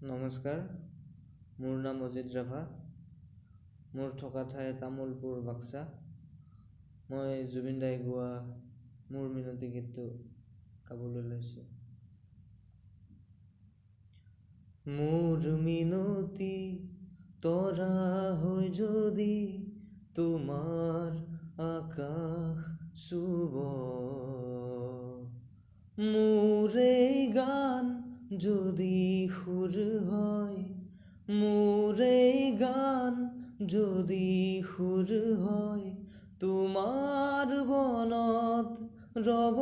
নমস্কাৰ, মোৰ নাম অজিত ৰাভা। মোৰ থকা ঠাই তামোলপুৰ, বাক্সা। মই জুবিন দাই গোৱা মোৰ মিনতি গীতটো গাবলৈ লৈছোঁ। মোৰ মিনতি তৰা হৈ যদি তোমাৰ আকাশ চুব, মোৰ এই গান যদি সুৰ হয়, মোৰ এই গান যদি সুৰ হয়, তোমাৰ বনত ৰব।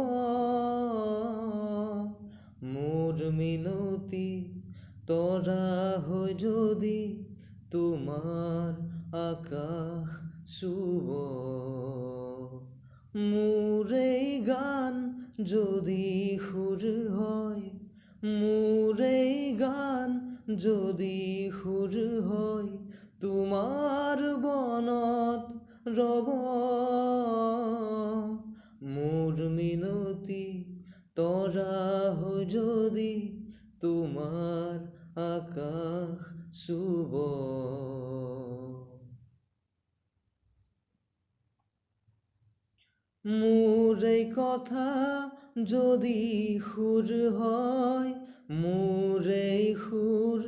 মোৰ মিনতি তৰা হৈ যদি তোমাৰ আকাশ চুব, মোৰ এই গান যদি সুৰ হয়, মোৰ এই গান যদি সুৰ হয়, তোমাৰ বনত ৰব। মোৰ মিনতি তৰা হৈ যদি তোমাৰ আকাশ চুব। মোৰ এই কথা যদি সুৰ হয়, মোৰ এই সুৰ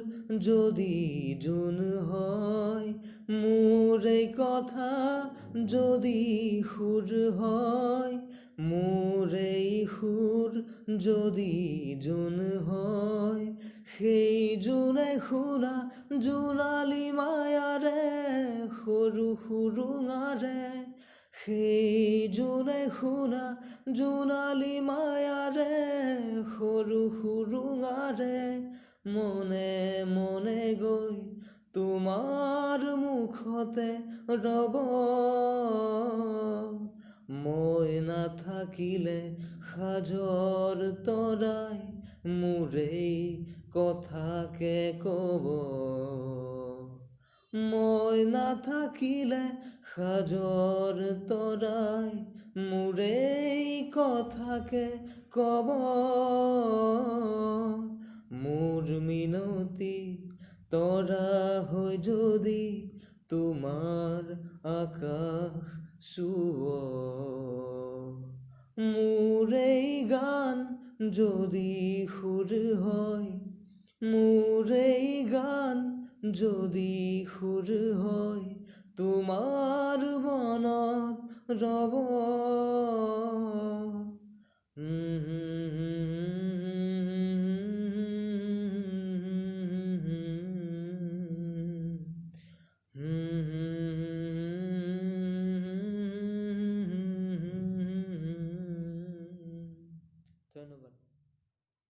যদি জোন হয়, মোৰ এই কথা যদি সুৰ হয়, মোৰ এই সুৰ যদি জোন হয়, সেই জোনে শুনা জোনালী মায়াৰে সৰু সুৰুঙাৰে, সেই জোনে শুনা জোনালী মায়াৰে সৰু সুৰুঙাৰে, মনে মনে গৈ তোমাৰ মুখতে ৰব। মই নাথাকিলে সাজৰ তৰাই মোৰ এই কথাকে কব। মই নাথাকিলে সাজৰ তৰাই মোৰ এই কথাকে কব। মোৰ মিনতি তৰা হৈ যদি তোমাৰ আকাশ চুব, মোৰ এই গান যদি সুৰ হয়, মোৰ এই গান যদি সুৰ হয়, তোমাৰ বনত ৰব।